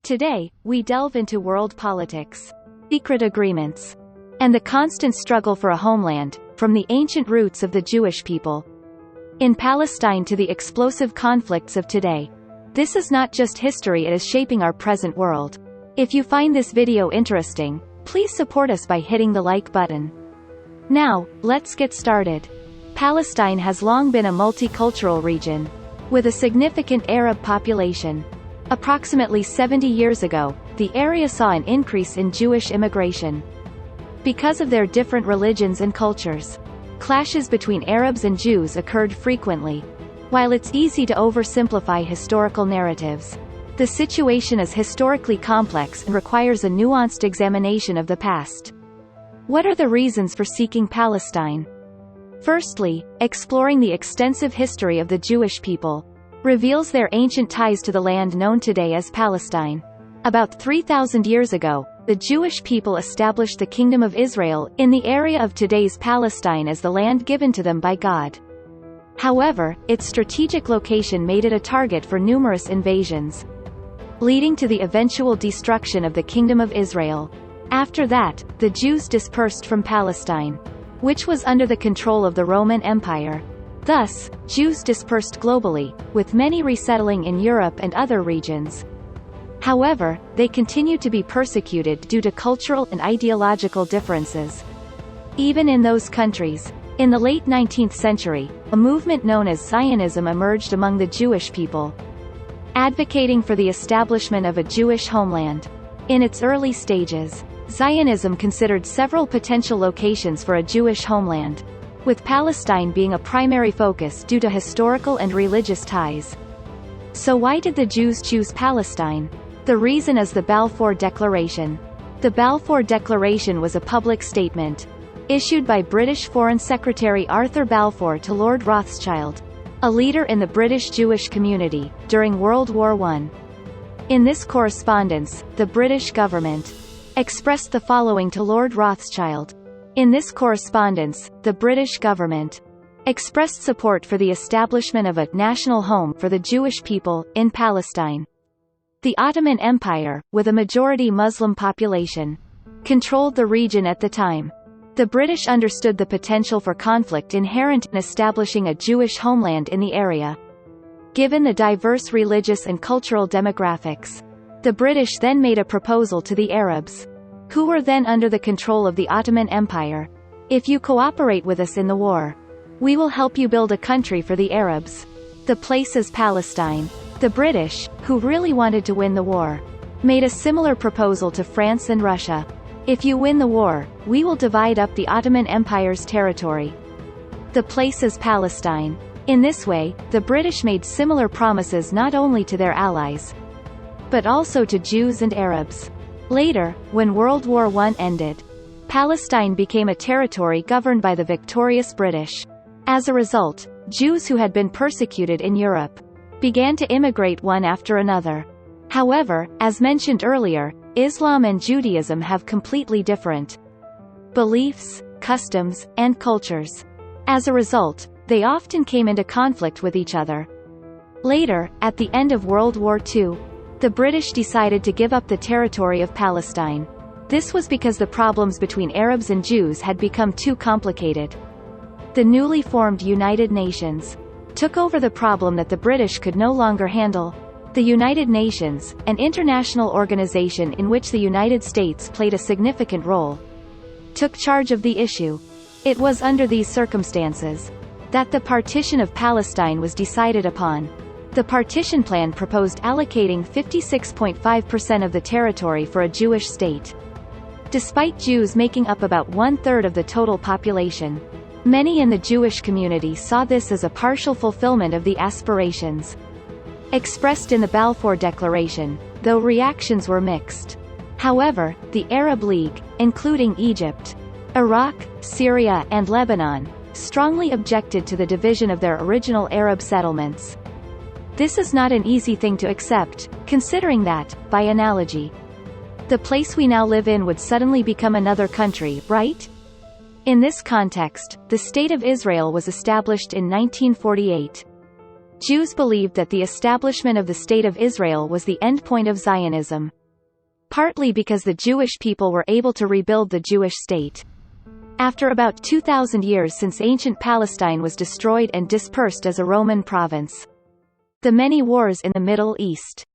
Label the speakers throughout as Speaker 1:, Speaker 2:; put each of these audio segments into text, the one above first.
Speaker 1: Today, we delve into world politics, secret agreements, and the constant struggle for a homeland, from the ancient roots of the Jewish people in Palestine to the explosive conflicts of today. This is not just history, it is shaping our present world. If you find this video interesting, please support us by hitting the like button. Now, let's get started. Palestine has long been a multicultural region, with a significant Arab population. Approximately 70 years ago, the area saw an increase in Jewish immigration. Because of their different religions and cultures, clashes between Arabs and Jews occurred frequently. While it's easy to oversimplify historical narratives, the situation is historically complex and requires a nuanced examination of the past. What are the reasons for seeking Palestine? Firstly, exploring the extensive history of the Jewish people reveals their ancient ties to the land known today as Palestine. About 3,000 years ago, the Jewish people established the Kingdom of Israel in the area of today's Palestine as the land given to them by God. However, its strategic location made it a target for numerous invasions, leading to the eventual destruction of the Kingdom of Israel. After that, the Jews dispersed from Palestine, which was under the control of the Roman Empire. Thus, Jews dispersed globally, with many resettling in Europe and other regions. However, they continued to be persecuted due to cultural and ideological differences. Even in those countries, in the late 19th century, a movement known as Zionism emerged among the Jewish people, advocating for the establishment of a Jewish homeland. In its early stages, Zionism considered several potential locations for a Jewish homeland, with Palestine being a primary focus due to historical and religious ties. So why did the Jews choose Palestine? The reason is the Balfour Declaration. The Balfour Declaration was a public statement issued by British Foreign Secretary Arthur Balfour to Lord Rothschild, a leader in the British Jewish community, during World War I. In this correspondence, the British government expressed the following to Lord Rothschild. In this correspondence, the British government expressed support for the establishment of a national home for the Jewish people in Palestine. The Ottoman Empire, with a majority Muslim population, controlled the region at the time. The British understood the potential for conflict inherent in establishing a Jewish homeland in the area. Given the diverse religious and cultural demographics, the British then made a proposal to the Arabs, who were then under the control of the Ottoman Empire. If you cooperate with us in the war, we will help you build a country for the Arabs. The place is Palestine. The British, who really wanted to win the war, made a similar proposal to France and Russia. If you win the war, we will divide up the Ottoman Empire's territory. The place is Palestine. In this way, the British made similar promises not only to their allies, but also to Jews and Arabs. Later, when World War I ended, Palestine became a territory governed by the victorious British. As a result, Jews who had been persecuted in Europe began to immigrate one after another. However, as mentioned earlier, Islam and Judaism have completely different beliefs, customs, and cultures. As a result, they often came into conflict with each other. Later, at the end of World War II, the British decided to give up the territory of Palestine. This was because the problems between Arabs and Jews had become too complicated. The newly formed United Nations took over the problem that the British could no longer handle. The United Nations, an international organization in which the United States played a significant role, took charge of the issue. It was under these circumstances that the partition of Palestine was decided upon. The partition plan proposed allocating 56.5% of the territory for a Jewish state. Despite Jews making up about one-third of the total population, many in the Jewish community saw this as a partial fulfillment of the aspirations expressed in the Balfour Declaration, though reactions were mixed. However, the Arab League, including Egypt, Iraq, Syria, and Lebanon, strongly objected to the division of their original Arab settlements. This is not an easy thing to accept, considering that, by analogy, the place we now live in would suddenly become another country, right? In this context, the State of Israel was established in 1948. Jews believed that the establishment of the State of Israel was the endpoint of Zionism. Partly because the Jewish people were able to rebuild the Jewish state. After about 2,000 years since ancient Palestine was destroyed and dispersed as a Roman province. The many wars in the Middle East.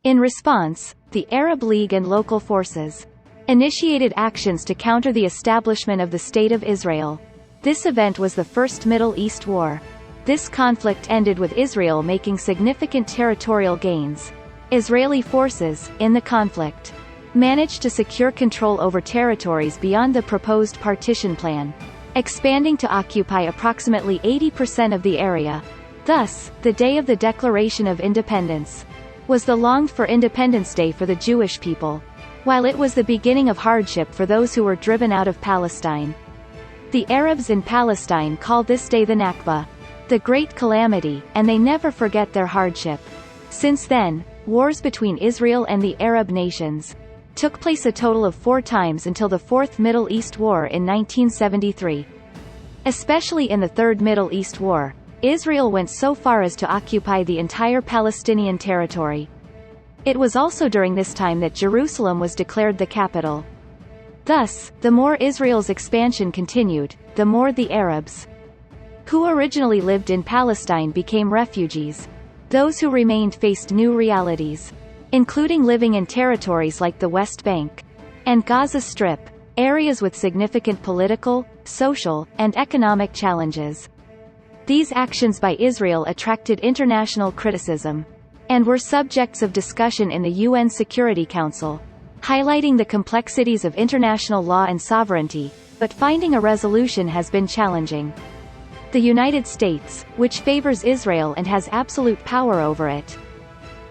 Speaker 1: In response, the Arab League and local forces initiated actions to counter the establishment of the State of Israel. This event was the First Middle East War. This conflict ended with Israel making significant territorial gains. Israeli forces, in the conflict, managed to secure control over territories beyond the proposed partition plan, expanding to occupy approximately 80% of the area. Thus, the day of the Declaration of Independence was the longed-for Independence Day for the Jewish people, while it was the beginning of hardship for those who were driven out of Palestine. The Arabs in Palestine call this day the Nakba, the Great Calamity, and they never forget their hardship. Since then, wars between Israel and the Arab nations took place a total of 4 times until the Fourth Middle East War in 1973. Especially in the Third Middle East War, Israel went so far as to occupy the entire Palestinian territory. It was also during this time that Jerusalem was declared the capital. Thus, the more Israel's expansion continued, the more the Arabs who originally lived in Palestine became refugees. Those who remained faced new realities, including living in territories like the West Bank and Gaza Strip, areas with significant political, social, and economic challenges. These actions by Israel attracted international criticism and were subjects of discussion in the UN Security Council, highlighting the complexities of international law and sovereignty, but finding a resolution has been challenging. The United States, which favors Israel and has absolute power over it,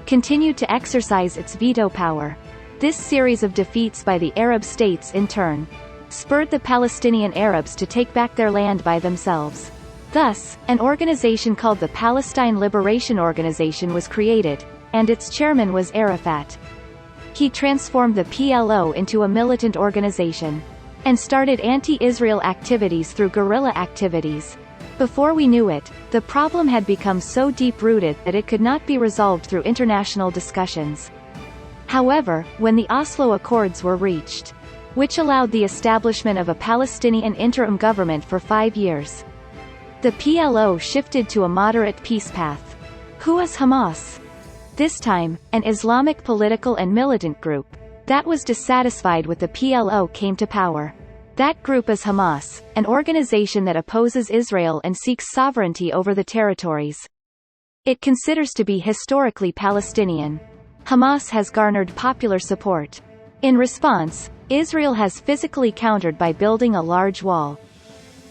Speaker 1: continued to exercise its veto power. This series of defeats by the Arab states in turn spurred the Palestinian Arabs to take back their land by themselves. Thus, an organization called the Palestine Liberation Organization was created, and its chairman was Arafat. He transformed the PLO into a militant organization and started anti-Israel activities through guerrilla activities. Before we knew it, the problem had become so deep-rooted that it could not be resolved through international discussions. However, when the Oslo Accords were reached, which allowed the establishment of a Palestinian interim government for 5 years, the PLO shifted to a moderate peace path. Who is Hamas? This time, an Islamic political and militant group that was dissatisfied with the PLO came to power. That group is Hamas, an organization that opposes Israel and seeks sovereignty over the territories it considers to be historically Palestinian. Hamas has garnered popular support. In response, Israel has physically countered by building a large wall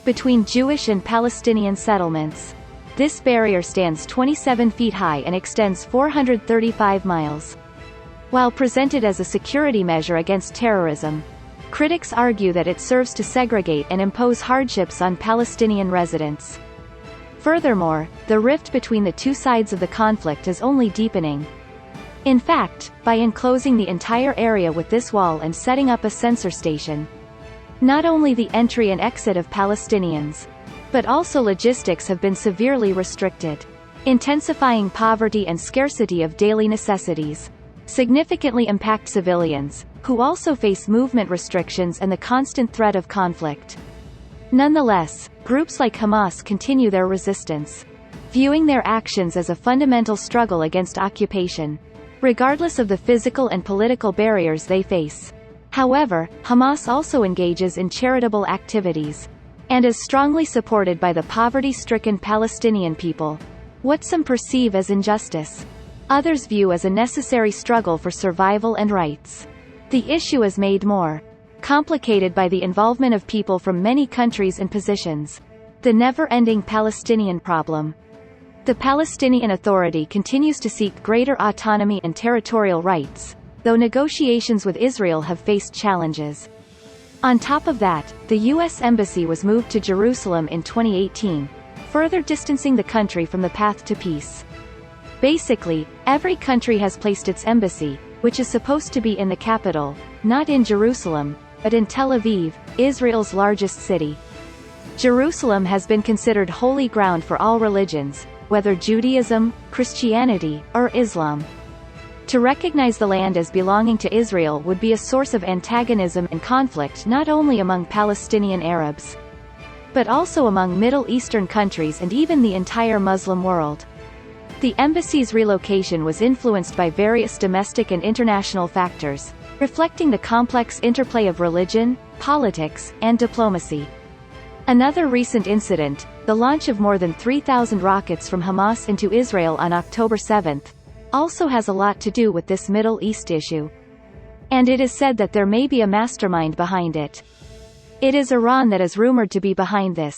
Speaker 1: between Jewish and Palestinian settlements. This barrier stands 27 feet high and extends 435 miles. While presented as a security measure against terrorism, critics argue that it serves to segregate and impose hardships on Palestinian residents. Furthermore, the rift between the two sides of the conflict is only deepening. In fact, by enclosing the entire area with this wall and setting up a censor station, not only the entry and exit of Palestinians, but also logistics have been severely restricted, intensifying poverty and scarcity of daily necessities, significantly impact civilians, who also face movement restrictions and the constant threat of conflict. Nonetheless, groups like Hamas continue their resistance, viewing their actions as a fundamental struggle against occupation, regardless of the physical and political barriers they face. However, Hamas also engages in charitable activities, and is strongly supported by the poverty-stricken Palestinian people. What some perceive as injustice, others view as a necessary struggle for survival and rights. The issue is made more complicated by the involvement of people from many countries and positions. The never-ending Palestinian problem. The Palestinian Authority continues to seek greater autonomy and territorial rights, though negotiations with Israel have faced challenges. On top of that, the U.S. Embassy was moved to Jerusalem in 2018, further distancing the country from the path to peace. Basically, every country has placed its embassy, which is supposed to be in the capital, not in Jerusalem, but in Tel Aviv, Israel's largest city. Jerusalem has been considered holy ground for all religions, whether Judaism, Christianity, or Islam. To recognize the land as belonging to Israel would be a source of antagonism and conflict not only among Palestinian Arabs, but also among Middle Eastern countries and even the entire Muslim world. The embassy's relocation was influenced by various domestic and international factors, reflecting the complex interplay of religion, politics, and diplomacy. Another recent incident, the launch of more than 3,000 rockets from Hamas into Israel on October 7, also has a lot to do with this Middle East issue. And it is said that there may be a mastermind behind it. It is Iran that is rumored to be behind this.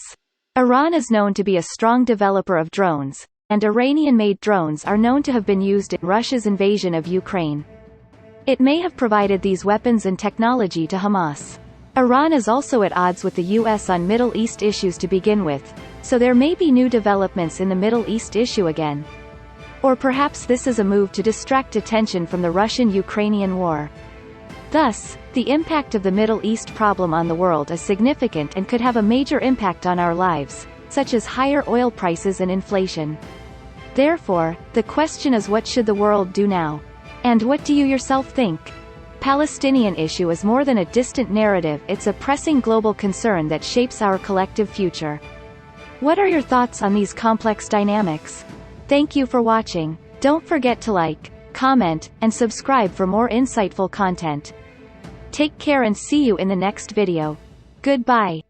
Speaker 1: Iran is known to be a strong developer of drones, and Iranian-made drones are known to have been used in Russia's invasion of Ukraine. It may have provided these weapons and technology to Hamas. Iran is also at odds with the US on Middle East issues to begin with, so there may be new developments in the Middle East issue again. Or perhaps this is a move to distract attention from the Russian-Ukrainian war. Thus, the impact of the Middle East problem on the world is significant and could have a major impact on our lives, such as higher oil prices and inflation. Therefore, the question is, what should the world do now? And what do you yourself think? Palestinian issue is more than a distant narrative, it's a pressing global concern that shapes our collective future. What are your thoughts on these complex dynamics? Thank you for watching. Don't forget to like, comment, and subscribe for more insightful content. Take care and see you in the next video. Goodbye.